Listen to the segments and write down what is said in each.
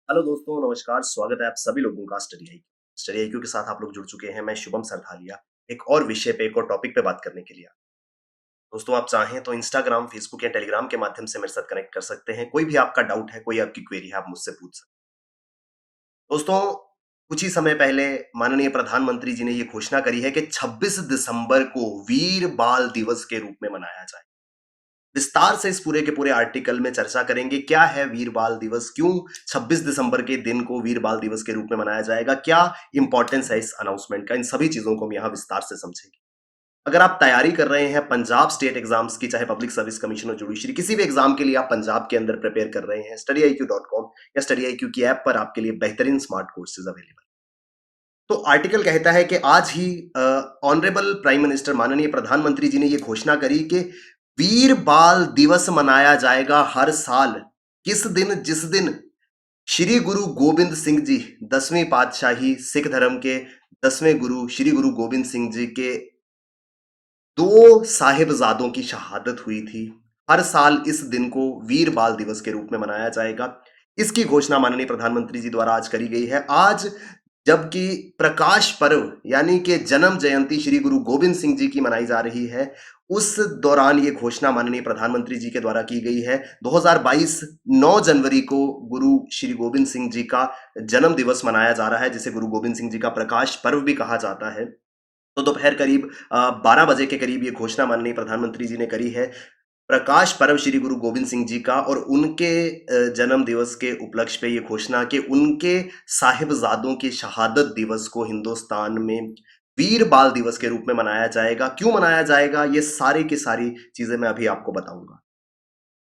Hello दोस्तों, नमस्कार। स्वागत है आप सभी लोगों का स्टडी आईक्यू के साथ आप लोग जुड़ चुके हैं। मैं शुभम सरथालिया एक और विषय पे, एक और टॉपिक पे बात करने के लिए। दोस्तों, आप चाहें तो इंस्टाग्राम, फेसबुक या टेलीग्राम के माध्यम से मेरे साथ कनेक्ट कर सकते हैं। कोई भी आपका डाउट है, कोई आपकी क्वेरी है, आप मुझसे पूछ सकते हैं। दोस्तों, कुछ ही समय पहले माननीय प्रधानमंत्री जी ने ये घोषणा करी है कि 26 दिसंबर को वीर बाल दिवस के रूप में मनाया जाए। विस्तार से इस पूरे के पूरे आर्टिकल में चर्चा करेंगे। क्या है वीर बाल दिवस, क्यों 26 दिसंबर के दिन को वीर बाल दिवस के रूप में मनाया जाएगा, क्या इंपॉर्टेंस है इस अनाउंसमेंट का, इन सभी चीजों को हम यहाँ विस्तार से समझेंगे। अगर आप तैयारी कर रहे हैं पंजाब स्टेट एग्जाम्स की, चाहे पब्लिक सर्विस कमीशन और जुडिशरी, किसी भी एग्जाम के लिए आप पंजाब के अंदर प्रिपेयर कर रहे हैं, studyIQ.com या स्टडी की ऐप पर आपके लिए बेहतरीन स्मार्ट कोर्सेज अवेलेबल। तो आर्टिकल कहता है कि आज ही ऑनरेबल प्राइम मिनिस्टर, माननीय प्रधानमंत्री जी ने यह घोषणा करी कि वीर बाल दिवस मनाया जाएगा हर साल। किस दिन? जिस दिन श्री गुरु गोविंद सिंह जी, 10वीं पातशाही सिख धर्म के 10वें गुरु श्री गुरु गोविंद सिंह जी के दो साहिबजादों की शहादत हुई थी। हर साल इस दिन को वीर बाल दिवस के रूप में मनाया जाएगा। इसकी घोषणा माननीय प्रधानमंत्री जी द्वारा आज करी गई है। आज जबकि प्रकाश पर्व यानी कि जन्म जयंती श्री गुरु गोविंद सिंह जी की मनाई जा रही है, उस दौरान ये घोषणा माननीय प्रधानमंत्री जी के द्वारा की गई है। 2022 9 जनवरी को गुरु श्री गोविंद सिंह जी का जन्म दिवस मनाया जा रहा है, जिसे गुरु गोविंद सिंह जी का प्रकाश पर्व भी कहा जाता है। तो दोपहर करीब 12 बजे के करीब ये घोषणा माननीय प्रधानमंत्री जी ने करी है। प्रकाश पर्व श्री गुरु गोविंद सिंह जी का, और उनके जन्म दिवस के उपलक्ष्य पे ये घोषणा कि उनके साहिबजादों की शहादत दिवस को हिंदुस्तान में वीर बाल दिवस के रूप में मनाया जाएगा। क्यों मनाया जाएगा, ये सारी की सारी चीजें मैं अभी आपको बताऊंगा।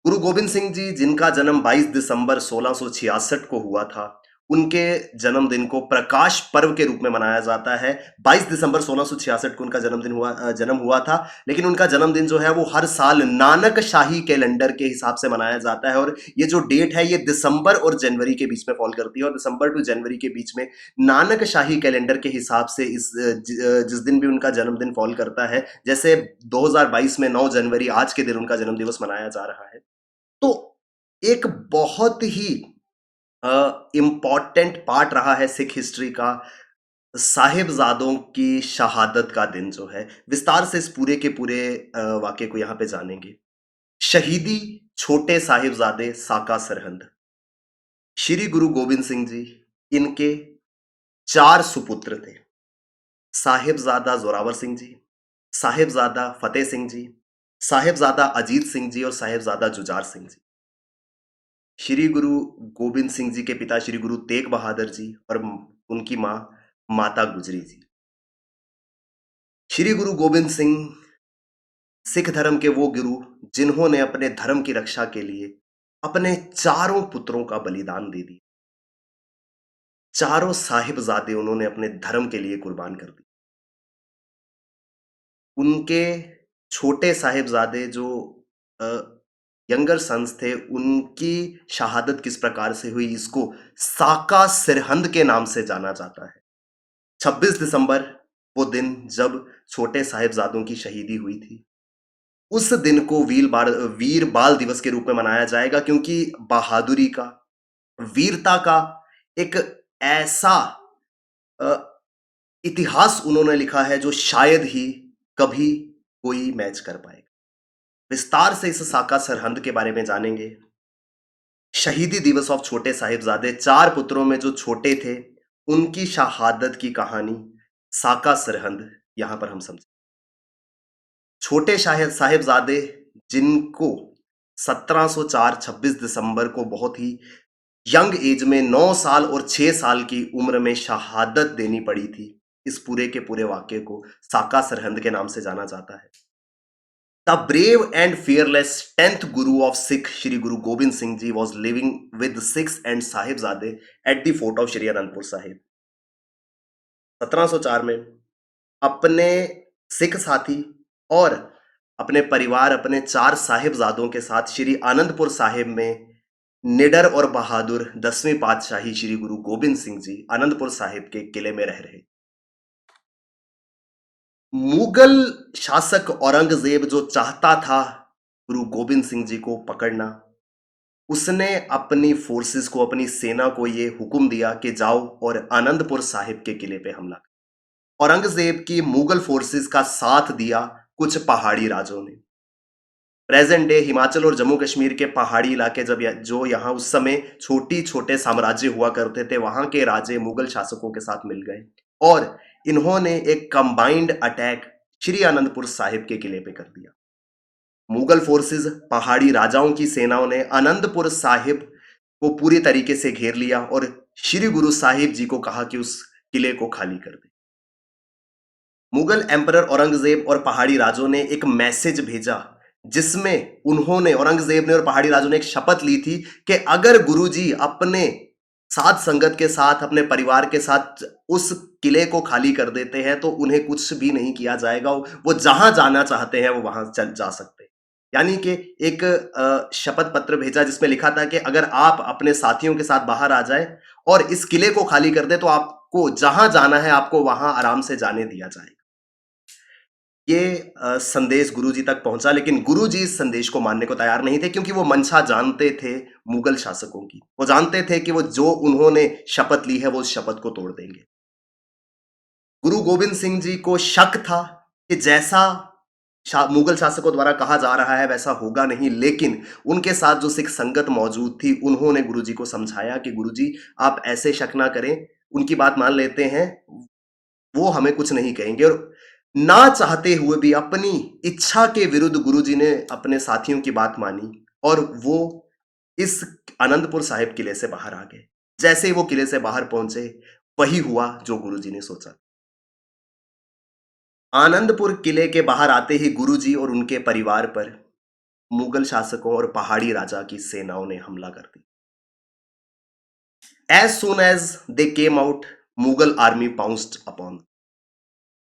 गुरु गोविंद सिंह जी, जिनका जन्म 22 दिसंबर 1666 को हुआ था, उनके जन्मदिन को प्रकाश पर्व के रूप में मनाया जाता है। 22 दिसंबर 1666 को उनका जन्म हुआ था, लेकिन उनका जन्मदिन जो है वो हर साल नानक शाही कैलेंडर के हिसाब से मनाया जाता है। और ये जो डेट है, ये दिसंबर और जनवरी के बीच में फॉल करती है, और दिसंबर टू जनवरी के बीच में नानक शाही कैलेंडर के हिसाब से जिस दिन भी उनका जन्मदिन फॉल करता है, जैसे 2022 में 9 जनवरी आज के दिन उनका जन्म दिवस मनाया जा रहा है। तो एक बहुत ही इम्पॉर्टेंट पार्ट रहा है सिख हिस्ट्री का, साहिबजादों की शहादत का दिन जो है। विस्तार से इस पूरे के पूरे वाक्य को यहां पे जानेंगे। शहीदी छोटे साहिबजादे साका सरहंद। श्री गुरु गोविंद सिंह जी, इनके 4 सुपुत्र थे। साहिबजादा जोरावर सिंह जी, साहिबजादा फतेह सिंह जी, साहिबजादा अजीत सिंह जी और साहिबजादा जुझार सिंह जी। श्री गुरु गोविंद सिंह जी के पिता श्री गुरु तेग बहादुर जी और उनकी मां माता गुजरी जी। श्री गुरु गोविंद सिंह सिख धर्म के वो गुरु जिन्होंने अपने धर्म की रक्षा के लिए अपने चारों पुत्रों का बलिदान दे दिया। चारों साहिबजादे उन्होंने अपने धर्म के लिए कुर्बान कर दिए। उनके छोटे साहिबजादे जो यंगर सन्स थे, उनकी शहादत किस प्रकार से हुई, इसको साका सिरहंद के नाम से जाना जाता है। 26 दिसंबर वो दिन जब छोटे साहिबजादों की शहीदी हुई थी। उस दिन को वीर बाल दिवस के रूप में मनाया जाएगा, क्योंकि बहादुरी का, वीरता का एक ऐसा अ, इतिहास उन्होंने लिखा है जो शायद ही कभी कोई मैच कर पाएगा। विस्तार से इस साका सरहंद के बारे में जानेंगे। शहीदी दिवस ऑफ छोटे साहिबजादे, 4 पुत्रों में जो छोटे थे, उनकी शहादत की कहानी साका सरहंद, यहां पर हम समझें। छोटे साहिबजादे, जिनको 1704 26 दिसंबर को बहुत ही यंग एज में 9 साल और 6 साल की उम्र में शहादत देनी पड़ी थी, इस पूरे के पूरे वाक्य को साका सरहंद के नाम से जाना जाता है। The brave and fearless 10th Guru of Sikh, Shri Guru Gobind Singh Ji, was living with 6 and Sahibzade at the fort of Shri Anandpur Sahib. 1704 में अपने सिख साथी और अपने परिवार, अपने 4 साहिबजादों के साथ श्री आनंदपुर साहिब में निडर और बहादुर 10वीं पातशाही श्री गुरु गोविंद सिंह जी आनंदपुर साहिब के किले में रह रहे। मुगल शासक औरंगजेब जो चाहता था गुरु गोविंद सिंह जी को पकड़ना, उसने अपनी फोर्सेस को, अपनी सेना को ये हुक्म दिया कि जाओ और आनंदपुर साहिब के किले पे हमला करो। औरंगजेब की मुगल फोर्सेस का साथ दिया कुछ पहाड़ी राजों ने। प्रेजेंट डे हिमाचल और जम्मू कश्मीर के पहाड़ी इलाके जो यहाँ उस समय छोटी छोटे साम्राज्य हुआ करते थे, वहां के राजे मुगल शासकों के साथ मिल गए और इन्होंने एक कंबाइंड अटैक श्री आनंदपुर साहिब के किले पे कर दिया। मुगल फोर्सेस, पहाड़ी राजाओं की सेनाओं ने आनंदपुर साहिब को पूरी तरीके से घेर लिया और श्री गुरु साहिब जी को कहा कि उस किले को खाली कर दे। मुगल एम्परर औरंगजेब और पहाड़ी राजों ने एक मैसेज भेजा जिसमें उन्होंने, औरंगजेब ने और पहाड़ी राजों ने एक शपथ ली थी कि अगर गुरुजी अपने साथ संगत के साथ, अपने परिवार के साथ उस किले को खाली कर देते हैं तो उन्हें कुछ भी नहीं किया जाएगा, वो जहां जाना चाहते हैं वो वहां चल जा सकते हैं। यानी कि एक शपथ पत्र भेजा जिसमें लिखा था कि अगर आप अपने साथियों के साथ बाहर आ जाए और इस किले को खाली कर दे तो आपको जहां जाना है आपको वहां आराम से जाने दिया जाएगा। ये संदेश गुरुजी तक पहुंचा, लेकिन गुरुजी इस संदेश को मानने को तैयार नहीं थे क्योंकि वो मंशा जानते थे मुगल शासकों की। वो जानते थे कि वो जो उन्होंने शपथ ली है वो उस शपथ को तोड़ देंगे। गुरु गोविंद सिंह जी को शक था कि जैसा मुगल शासकों द्वारा कहा जा रहा है वैसा होगा नहीं, लेकिन उनके साथ जो सिख संगत मौजूद थी उन्होंने गुरुजी को समझाया कि गुरुजी आप ऐसे शक ना करें, उनकी बात मान लेते हैं, वो हमें कुछ नहीं कहेंगे। और ना चाहते हुए भी अपनी इच्छा के विरुद्ध गुरुजी ने अपने साथियों की बात मानी और वो इस आनंदपुर साहिब किले से बाहर आ गए। जैसे ही वो किले से बाहर पहुंचे वही हुआ जो गुरुजी ने सोचा। आनंदपुर किले के बाहर आते ही गुरुजी और उनके परिवार पर मुगल शासकों और पहाड़ी राजा की सेनाओं ने हमला कर दिया। As soon as they came out, Mughal army pounced upon।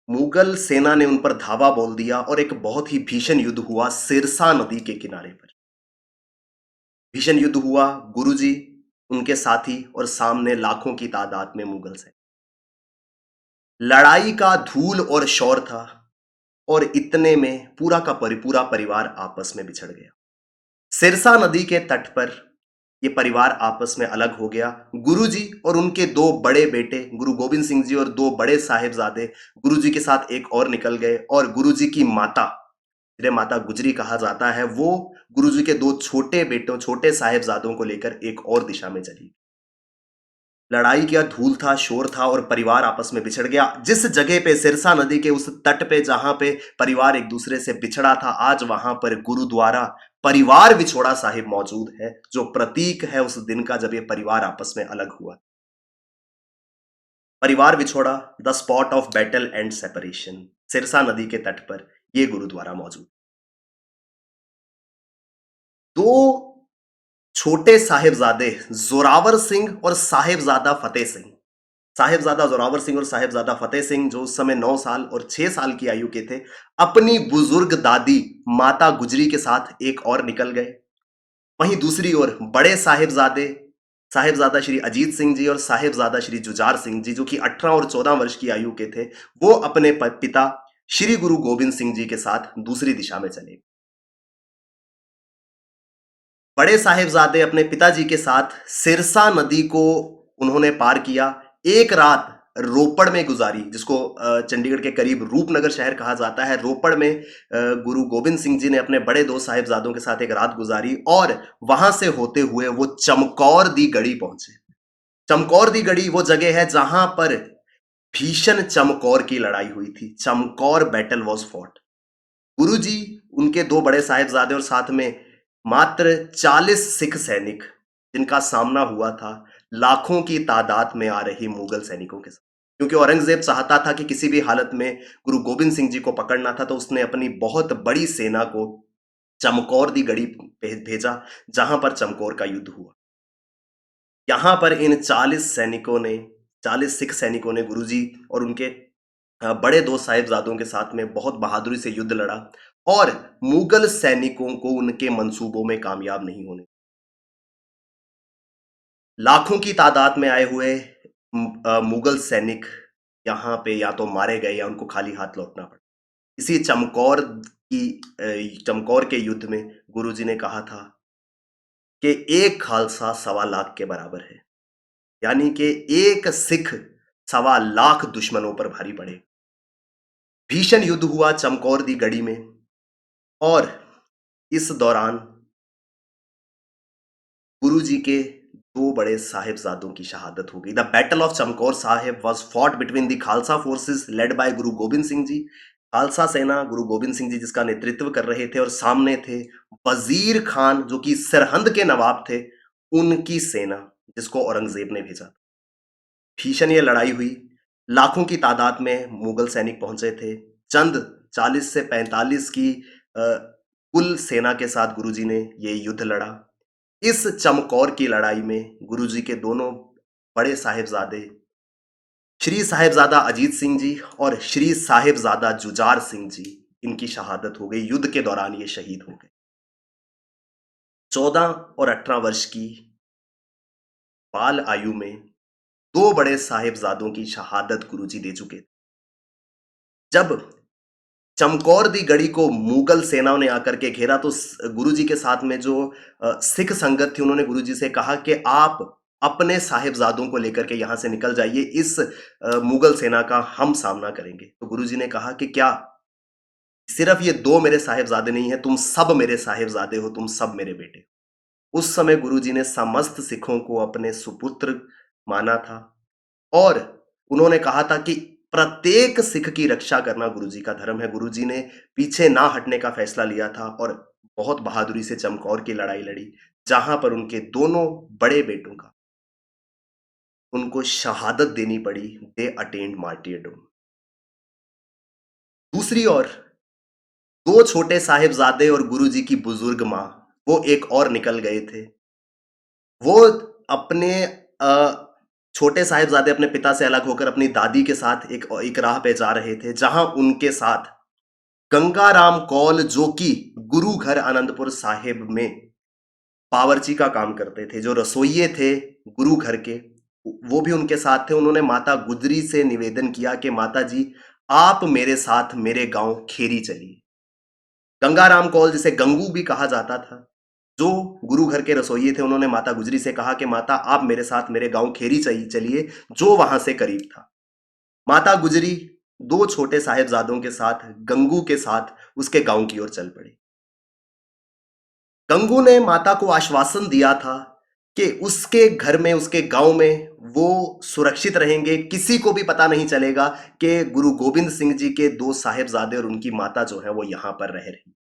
Mughal सेना ने उन पर धावा बोल दिया और एक बहुत ही भीषण युद्ध हुआ सिरसा नदी के किनारे पर। भीषण युद्ध हुआ, गुरुजी, उनके साथी और सामने लाखों की तादाद में मुगल सैनिक। लड़ाई का धूल और शोर था और इतने में पूरा का पूरा परिवार आपस में बिछड़ गया। सिरसा नदी के तट पर ये परिवार आपस में अलग हो गया। गुरुजी और उनके दो बड़े बेटे गुरु गोविंद सिंह जी और दो बड़े साहिबजादे गुरुजी के साथ एक और निकल गए और गुरुजी की माता, जिन्हें माता गुजरी कहा जाता है, वो गुरुजी के दो छोटे बेटों, छोटे साहिबजादों को लेकर एक और दिशा में चली। लड़ाई का धूल था, शोर था और परिवार आपस में बिछड़ गया। जिस जगह पे, सिरसा नदी के उस तट पे जहां पे परिवार एक दूसरे से बिछड़ा था, आज वहां पर गुरुद्वारा परिवार विछोड़ा साहिब मौजूद है, जो प्रतीक है उस दिन का जब ये परिवार आपस में अलग हुआ। Parivar Vichhora, the spot of battle and separation, Sirsa नदी के तट पर ये गुरुद्वारा मौजूद। दो छोटे साहिबजादे जोरावर सिंह और साहिबजादा फतेह सिंह, साहिबजादा जोरावर सिंह और साहिबजादा फतेह सिंह, जो उस समय 9 साल और 6 साल की आयु के थे, अपनी बुजुर्ग दादी माता गुजरी के साथ एक और निकल गए। वहीं दूसरी ओर बड़े साहिबजादे, साहिबजादा श्री अजीत सिंह जी और साहिबजादा श्री जुझार सिंह जी, जो कि 18 और 14 वर्ष की आयु के थे, वो अपने पिता श्री गुरु गोविंद सिंह जी के साथ दूसरी दिशा में चले। बड़े साहिबजादे अपने पिताजी के साथ सिरसा नदी को उन्होंने पार किया। एक रात रोपड़ में गुजारी, जिसको चंडीगढ़ के करीब रूपनगर शहर कहा जाता है। रोपड़ में गुरु गोविंद सिंह जी ने अपने बड़े दो साहिबजादों के साथ एक रात गुजारी और वहां से होते हुए वो चमकौर दी गढ़ी पहुंचे। चमकौर दी गढ़ी वो जगह है जहां पर भीषण चमकौर की लड़ाई हुई थी। Chamkaur battle was fought. Guruji, उनके दो बड़े साहिबजादे और साथ में मात्र 40 सिख सैनिक, जिनका सामना हुआ था लाखों की तादाद में आ रही मुगल सैनिकों के साथ। क्योंकि औरंगजेब चाहता था कि किसी भी हालत में गुरु गोविंद सिंह जी को पकड़ना था, तो उसने अपनी बहुत बड़ी सेना को चमकौर दी गढ़ी भेजा, जहां पर चमकौर का युद्ध हुआ। यहां पर इन 40 सिख सैनिकों ने गुरुजी और उनके बड़े दो साहिबजादों के साथ में बहुत बहादुरी से युद्ध लड़ा और मुगल सैनिकों को उनके मंसूबों में कामयाब नहीं होने। लाखों की तादाद में आए हुए मुगल सैनिक यहाँ पे या तो मारे गए या उनको खाली हाथ लौटना पड़ा। इसी चमकौर के युद्ध में गुरुजी ने कहा था कि एक खालसा 1.25 लाख के बराबर है, यानी कि एक सिख 1.25 लाख दुश्मनों पर भारी पड़े। भीषण युद्ध हुआ चमकौर दी गढ़ी में, और इस दौरान गुरुजी के 2 बड़े साहिबजादों की शहादत हो गई। The battle of Chamkaur Sahib was fought between the Khalsa forces led by Guru Gobind Singh ji. Khalsa सेना गुरु गोबिंद सिंह जी जिसका नेतृत्व कर रहे थे, और सामने थे वजीर खान जो कि सरहंद के नवाब थे, उनकी सेना जिसको औरंगजेब ने भेजा। भीषण ये लड़ाई हुई, लाखों की तादाद में मुगल सैनिक पहुंचे थे। चंद 40 से 45 की कुल सेना के साथ गुरुजी ने ये युद्ध लड़ा। इस चमकौर की लड़ाई में गुरुजी के दोनों बड़े साहिबजादे श्री साहिबजादा अजीत सिंह जी और श्री साहिबजादा जुझार सिंह जी, इनकी शहादत हो गई। युद्ध के दौरान ये शहीद हो गए। 14 और 18 वर्ष की बाल आयु में 2 बड़े साहिबजादों की शहादत गुरुजी दे चुके थे। जब चमकौर दी गढ़ी को मुगल सेनाओं ने आकर के घेरा, तो गुरुजी के साथ में जो सिख संगत थी, उन्होंने गुरुजी से कहा कि आप अपने साहिबजादों को लेकर के यहां से निकल जाइए, इस मुगल सेना का हम सामना करेंगे। तो गुरुजी ने कहा कि क्या सिर्फ ये 2 मेरे साहिबजादे नहीं है, तुम सब मेरे साहिबजादे हो, तुम सब मेरे बेटे हो। उस समय गुरुजी ने समस्त सिखों को अपने सुपुत्र माना था, और उन्होंने कहा था कि प्रत्येक सिख की रक्षा करना गुरुजी का धर्म है। गुरुजी ने पीछे ना हटने का फैसला लिया था और बहुत बहादुरी से चमकौर की लड़ाई लड़ी, जहां पर उनके दोनों बड़े बेटों का उनको शहादत देनी पड़ी। दे अटेन्ड मार्टियरडम। दूसरी ओर 2 छोटे साहिबजादे और गुरुजी की बुजुर्ग मां, वो एक और निकल गए थे। वो अपने छोटे साहिबजादे अपने पिता से अलग होकर अपनी दादी के साथ एक राह पे जा रहे थे, जहां उनके साथ गंगाराम कौल, जो कि गुरु घर आनंदपुर साहिब में बावर्ची का काम करते थे, जो रसोइये थे गुरु घर के, वो भी उनके साथ थे। उन्होंने माता गुजरी से निवेदन किया कि माता जी, आप मेरे साथ मेरे गांव खेरी चलिए। गंगाराम कौल, जिसे गंगू भी कहा जाता था, जो गुरु घर के रसोइये थे, उन्होंने माता गुजरी से कहा कि माता आप मेरे साथ मेरे गांव खेरी चलिए, जो वहां से करीब था। माता गुजरी 2 छोटे साहिबजादों के साथ गंगू के साथ उसके गांव की ओर चल पड़ी। गंगू ने माता को आश्वासन दिया था कि उसके घर में, उसके गांव में वो सुरक्षित रहेंगे, किसी को भी पता नहीं चलेगा कि गुरु गोबिंद सिंह जी के 2 साहिबजादे और उनकी माता जो है वो यहां पर रह रही।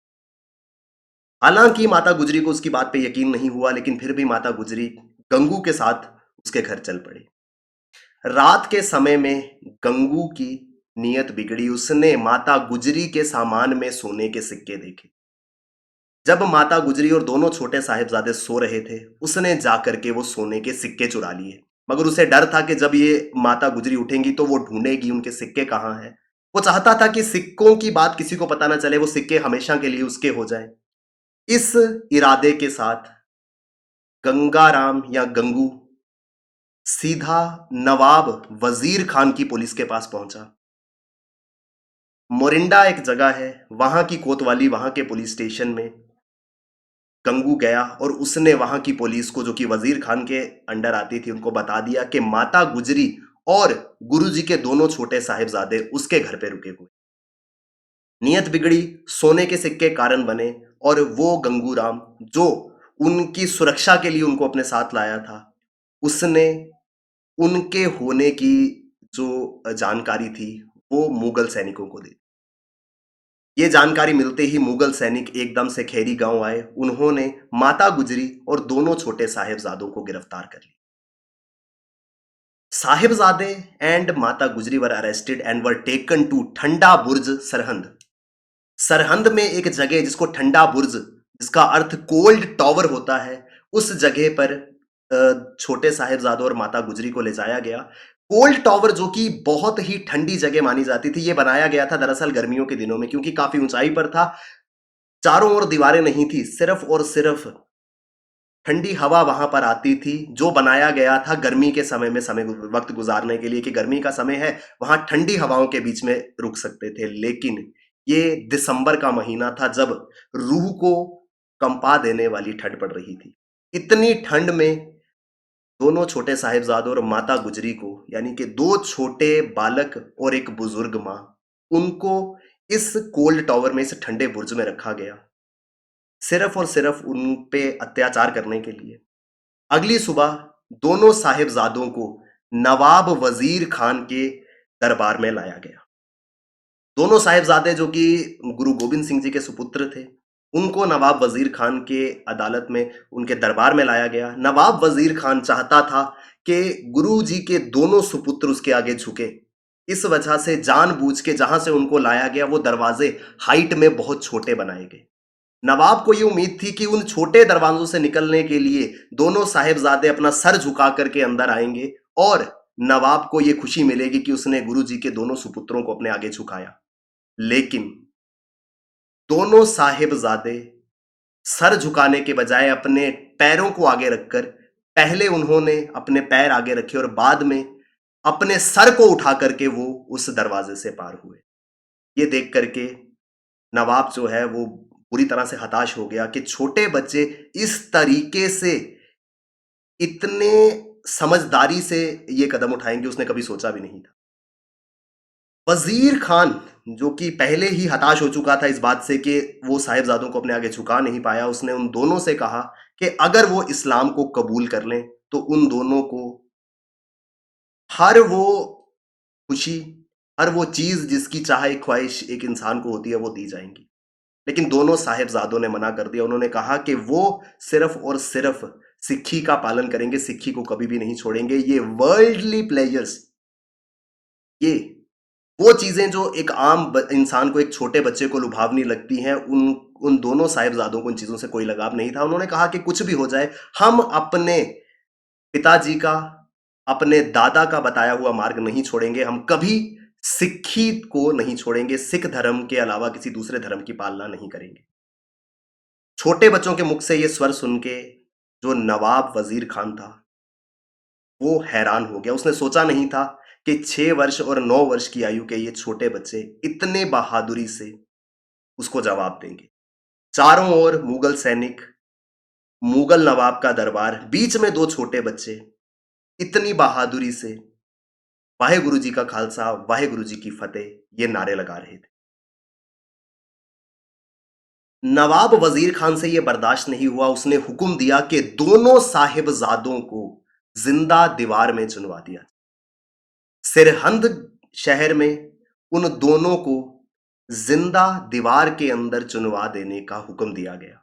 हालांकि माता गुजरी को उसकी बात पे यकीन नहीं हुआ, लेकिन फिर भी माता गुजरी गंगू के साथ उसके घर चल पड़ी। रात के समय में गंगू की नीयत बिगड़ी। उसने माता गुजरी के सामान में सोने के सिक्के देखे। जब माता गुजरी और दोनों छोटे साहिबजादे सो रहे थे, उसने जाकर के वो सोने के सिक्के चुरा लिए। मगर उसे डर था कि जब ये माता गुजरी उठेंगी तो वो ढूंढेगी उनके सिक्के कहाँ हैं। वो चाहता था कि सिक्कों की बात किसी को पता ना चले, वो सिक्के हमेशा के लिए उसके हो जाएं। इस इरादे के साथ गंगाराम या गंगू सीधा नवाब वजीर खान की पुलिस के पास पहुंचा। मोरिंडा एक जगह है, वहां की कोतवाली, वहां के पुलिस स्टेशन में गंगू गया, और उसने वहां की पुलिस को, जो कि वजीर खान के अंडर आती थी, उनको बता दिया कि माता गुजरी और गुरुजी के दोनों छोटे साहिबजादे उसके घर पे रुके हुए। नियत बिगड़ी, सोने के सिक्के कारण बने, और वो गंगूराम जो उनकी सुरक्षा के लिए उनको अपने साथ लाया था, उसने उनके होने की जो जानकारी थी वो मुगल सैनिकों को दी। ये जानकारी मिलते ही मुगल सैनिक एकदम से खेरी गांव आए। उन्होंने माता गुजरी और दोनों छोटे साहिबजादों को गिरफ्तार कर लिया। साहिबजादे and Mata Gujri were arrested and were taken to Thanda Burj Sirhind. Sirhind में एक जगह जिसको ठंडा बुर्ज, जिसका अर्थ कोल्ड टावर होता है, उस जगह पर छोटे साहिबजादों और माता गुजरी को ले जाया गया। कोल्ड टावर, जो कि बहुत ही ठंडी जगह मानी जाती थी, यह बनाया गया था दरअसल गर्मियों के दिनों में, क्योंकि काफी ऊंचाई पर था, चारों ओर दीवारें नहीं थी, सिर्फ और सिर्फ ठंडी हवा वहां पर आती थी, जो बनाया गया था गर्मी के समय में वक्त गुजारने के लिए, कि गर्मी का समय है, वहां ठंडी हवाओं के बीच में रुक सकते थे। लेकिन ये दिसंबर का महीना था, जब रूह को कंपा देने वाली ठंड पड़ रही थी। इतनी ठंड में दोनों छोटे साहिबजादों और माता गुजरी को, यानी कि दो छोटे बालक और एक बुजुर्ग माँ, उनको इस कोल्ड टावर में, इस ठंडे बुर्ज में रखा गया, सिर्फ और सिर्फ उन पे अत्याचार करने के लिए। अगली सुबह दोनों साहिबजादों को नवाब वजीर खान के दरबार में लाया गया। दोनों साहिबजादे जो कि गुरु गोबिंद सिंह जी के सुपुत्र थे, उनको नवाब वजीर खान के अदालत में, उनके दरबार में लाया गया। नवाब वजीर खान चाहता था कि गुरु जी के दोनों सुपुत्र उसके आगे झुके। इस वजह से जानबूझ के जहां से उनको लाया गया वो दरवाजे हाइट में बहुत छोटे बनाए गए। नवाब को ये उम्मीद थी कि उन छोटे दरवाजों से निकलने के लिए दोनों साहिबजादे अपना सर झुका करके अंदर आएंगे और नवाब को ये खुशी मिलेगी कि उसने गुरु जी के दोनों सुपुत्रों को अपने आगे झुकाया। लेकिन दोनों साहिबजादे सर झुकाने के बजाय अपने पैरों को आगे रखकर, पहले उन्होंने अपने पैर आगे रखे और बाद में अपने सर को उठा करके वो उस दरवाजे से पार हुए। ये देख करके नवाब जो है वो पूरी तरह से हताश हो गया कि छोटे बच्चे इस तरीके से, इतने समझदारी से ये कदम उठाएंगे, उसने कभी सोचा भी नहीं था। वजीर खान जो कि पहले ही हताश हो चुका था इस बात से कि वो साहिबजादों को अपने आगे झुका नहीं पाया, उसने उन दोनों से कहा कि अगर वो इस्लाम को कबूल कर लें तो उन दोनों को हर वो खुशी, हर वो चीज जिसकी चाहे ख्वाहिश एक इंसान को होती है वो दी जाएंगी। लेकिन दोनों साहिबजादों ने मना कर दिया। उन्होंने कहा कि वो सिर्फ और सिर्फ सिक्खी का पालन करेंगे, सिक्खी को कभी भी नहीं छोड़ेंगे। ये वर्ल्डली प्लेजर्स, ये वो चीजें जो एक आम इंसान को, एक छोटे बच्चे को लुभावनी लगती हैं, उन उन दोनों साहिबजादों को उन चीजों से कोई लगाव नहीं था। उन्होंने कहा कि कुछ भी हो जाए, हम अपने पिताजी का, अपने दादा का बताया हुआ मार्ग नहीं छोड़ेंगे, हम कभी सिक्खी को नहीं छोड़ेंगे, सिख धर्म के अलावा किसी दूसरे धर्म की पालना नहीं करेंगे। छोटे बच्चों के मुख से ये स्वर सुन के जो नवाब वजीर खान था वो हैरान हो गया। उसने सोचा नहीं था कि 6 वर्ष और 9 वर्ष की आयु के ये छोटे बच्चे इतने बहादुरी से उसको जवाब देंगे। चारों ओर मुगल सैनिक, मुगल नवाब का दरबार, बीच में दो छोटे बच्चे इतनी बहादुरी से वाहे गुरु जी का खालसा, वाहे गुरु जी की फतेह, ये नारे लगा रहे थे। नवाब वजीर खान से यह बर्दाश्त नहीं हुआ। उसने हुक्म दिया कि दोनों साहिबजादों को जिंदा दीवार में चुनवा दिया। सिरहिंद शहर में उन दोनों को जिंदा दीवार के अंदर चुनवा देने का हुक्म दिया गया।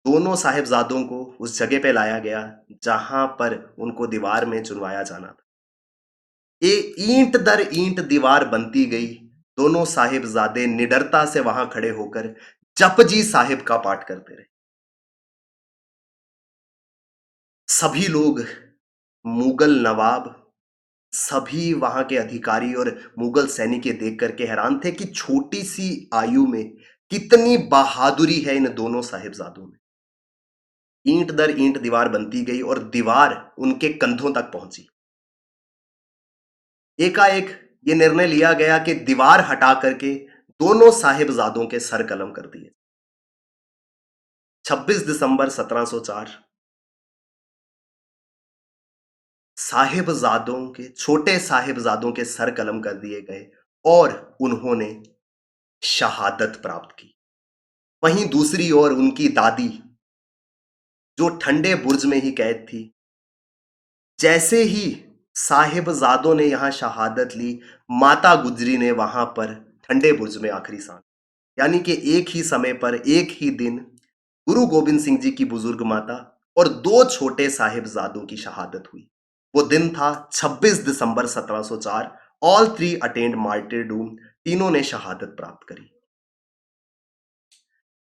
दोनों साहिबजादों को उस जगह पे लाया गया जहां पर उनको दीवार में चुनवाया जाना था। ये ईंट दर ईंट दीवार बनती गई। दोनों साहिबजादे निडरता से वहां खड़े होकर जपजी साहिब का पाठ करते रहे। सभी लोग, मुगल नवाब, सभी वहां के अधिकारी और मुगल सैनिक ये देख करके हैरान थे कि छोटी सी आयु में कितनी बहादुरी है इन दोनों साहिबजादों में। ईंट दर ईंट दीवार बनती गई और दीवार उनके कंधों तक पहुंची। एकाएक ये निर्णय लिया गया कि दीवार हटा करके दोनों साहिबजादों के सर कलम कर दिए। 26 दिसंबर 1704 साहिबजादों के, छोटे साहिबजादों के सर कलम कर दिए गए और उन्होंने शहादत प्राप्त की। वहीं दूसरी ओर उनकी दादी जो ठंडे बुर्ज में ही कैद थी, जैसे ही साहिबजादों ने यहां शहादत ली, माता गुजरी ने वहां पर ठंडे बुर्ज में आखिरी सांस, यानी कि एक ही समय पर, एक ही दिन गुरु गोबिंद सिंह जी की बुजुर्ग माता और दो छोटे साहिबजादों की शहादत हुई। वो दिन था 26 दिसंबर 1704। ऑल थ्री अटेंड मार्टिरडूम, तीनों ने शहादत प्राप्त करी।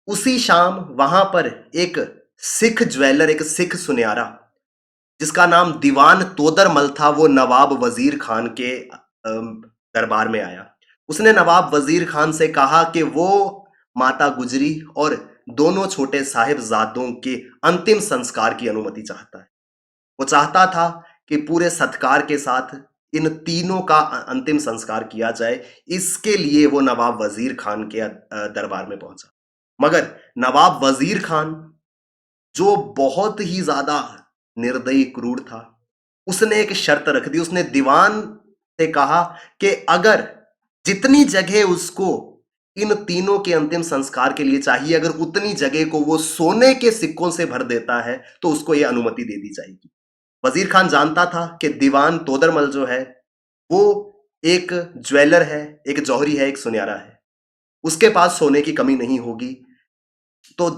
उसी शाम वहां पर एक सिख ज्वेलर, एक सिख सुनियारा जिसका नाम दीवान तोदरमल था, वो नवाब वजीर खान के दरबार में आया। उसने नवाब वजीर खान से कहा कि वो माता गुजरी और दोनों छोटे साहिबजादों के अंतिम संस्कार की अनुमति चाहता है। वो चाहता था कि पूरे सत्कार के साथ इन तीनों का अंतिम संस्कार किया जाए। इसके लिए वो नवाब वजीर खान के दरबार में पहुंचा। मगर नवाब वजीर खान जो बहुत ही ज्यादा निर्दयी क्रूर था, उसने एक शर्त रख दी। उसने दीवान से कहा कि अगर जितनी जगह उसको इन तीनों के अंतिम संस्कार के लिए चाहिए, अगर उतनी जगह को वो सोने के सिक्कों से भर देता है तो उसको यह अनुमति दे दी जाएगी। वजीर खान जानता था कि दीवान तोदरमल जो है वो एक ज्वेलर है, एक जौहरी है, एक सुनयारा है, उसके पास सोने की कमी नहीं होगी। तो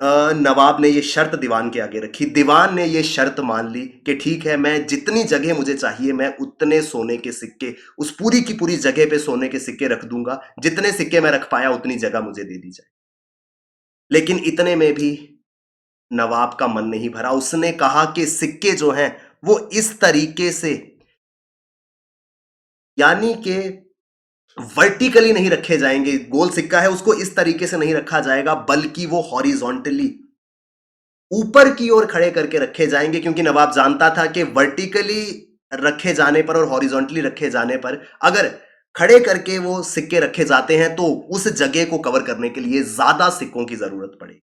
नवाब ने ये शर्त दीवान के आगे रखी। दीवान ने ये शर्त मान ली कि ठीक है, मैं जितनी जगह मुझे चाहिए मैं उतने सोने के सिक्के, उस पूरी की पूरी जगह पे सोने के सिक्के रख दूंगा, जितने सिक्के मैं रख पाया उतनी जगह मुझे दे दी जाए। लेकिन इतने में भी नवाब का मन नहीं भरा। उसने कहा कि सिक्के जो हैं वो इस तरीके से, यानी कि वर्टिकली नहीं रखे जाएंगे। गोल सिक्का है, उसको इस तरीके से नहीं रखा जाएगा, बल्कि वो हॉरिजॉन्टली ऊपर की ओर खड़े करके रखे जाएंगे, क्योंकि नवाब जानता था कि वर्टिकली रखे जाने पर और हॉरिजॉन्टली रखे जाने पर, अगर खड़े करके वो सिक्के रखे जाते हैं तो उस जगह को कवर करने के लिए ज्यादा सिक्कों की जरूरत पड़ेगी।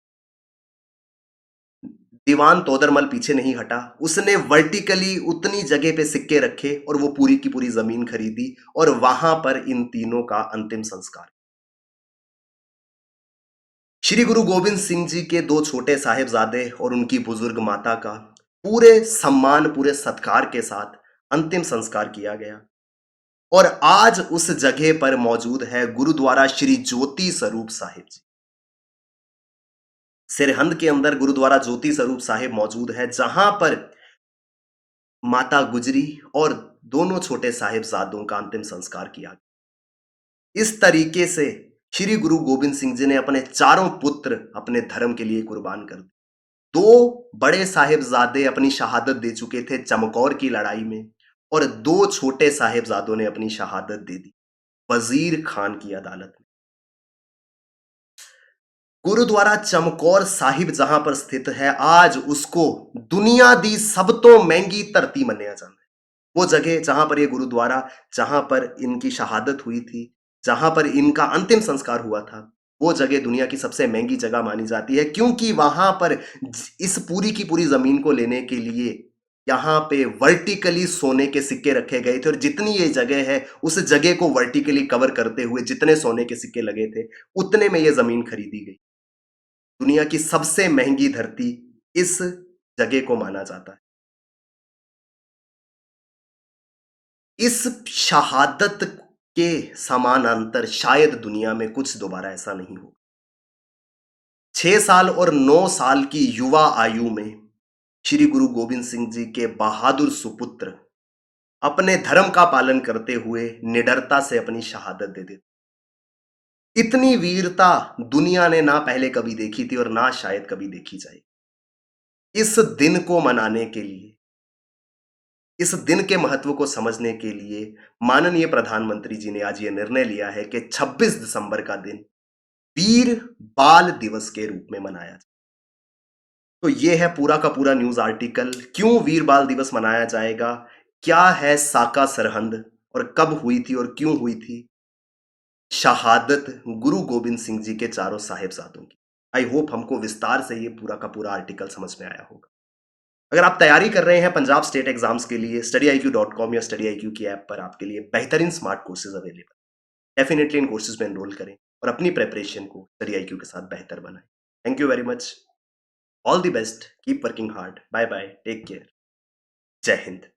दीवान तोदरमल पीछे नहीं हटा। उसने वर्टिकली उतनी जगह पे सिक्के रखे और वो पूरी की पूरी जमीन खरीदी और वहां पर इन तीनों का अंतिम संस्कार। श्री गुरु गोविंद सिंह जी के दो छोटे साहिबजादे और उनकी बुजुर्ग माता का पूरे सम्मान, पूरे सत्कार के साथ अंतिम संस्कार किया गया। और आज उस जगह पर मौजूद है गुरुद्वारा श्री ज्योति स्वरूप साहिब जी। सिरहिंद के अंदर गुरुद्वारा ज्योति स्वरूप साहिब मौजूद है, जहां पर माता गुजरी और दोनों छोटे साहिबजादों का अंतिम संस्कार किया गया। इस तरीके से श्री गुरु गोविंद सिंह जी ने अपने चारों पुत्र अपने धर्म के लिए कुर्बान कर दिए। दो बड़े साहिबजादे अपनी शहादत दे चुके थे चमकौर की लड़ाई में, और दो छोटे साहिबजादों ने अपनी शहादत दे दी वजीर खान की अदालत में। गुरुद्वारा चमकौर साहिब जहां पर स्थित है, आज उसको दुनिया दी सब तो महंगी धरती मन्या जाता है। वो जगह जहां पर ये गुरुद्वारा, जहां पर इनकी शहादत हुई थी, जहां पर इनका अंतिम संस्कार हुआ था, वो जगह दुनिया की सबसे महंगी जगह मानी जाती है, क्योंकि वहां पर इस पूरी की पूरी जमीन को लेने के लिए यहाँ पे वर्टिकली सोने के सिक्के रखे गए थे, और जितनी ये जगह है उस जगह को वर्टिकली कवर करते हुए जितने सोने के सिक्के लगे थे उतने में ये जमीन खरीदी गई। दुनिया की सबसे महंगी धरती इस जगह को माना जाता है। इस शहादत के समानांतर शायद दुनिया में कुछ दोबारा ऐसा नहीं होगा। 6 साल और 9 साल की युवा आयु में श्री गुरु गोविंद सिंह जी के बहादुर सुपुत्र अपने धर्म का पालन करते हुए निडरता से अपनी शहादत दे देते। इतनी वीरता दुनिया ने ना पहले कभी देखी थी और ना शायद कभी देखी जाएगी। इस दिन को मनाने के लिए, इस दिन के महत्व को समझने के लिए माननीय प्रधानमंत्री जी ने आज यह निर्णय लिया है कि 26 दिसंबर का दिन वीर बाल दिवस के रूप में मनाया जाए। तो यह है पूरा का पूरा न्यूज आर्टिकल। क्यों वीर बाल दिवस मनाया जाएगा, क्या है साका सरहंद, और कब हुई थी और क्यों हुई थी शहादत गुरु गोविंद सिंह जी के चारों साहेबजादों की। आई होप हमको विस्तार से ये पूरा का पूरा आर्टिकल समझ में आया होगा। अगर आप तैयारी कर रहे हैं पंजाब स्टेट एग्जाम्स के लिए, studyIQ.com या StudyIQ की ऐप पर आपके लिए बेहतरीन smart courses available. Definitely in courses में एनरोल करें और अपनी प्रेपरेशन को StudyIQ के साथ बेहतर बनाएं। Thank you very much, all the best, keep working hard, bye bye, take care, जय हिंद।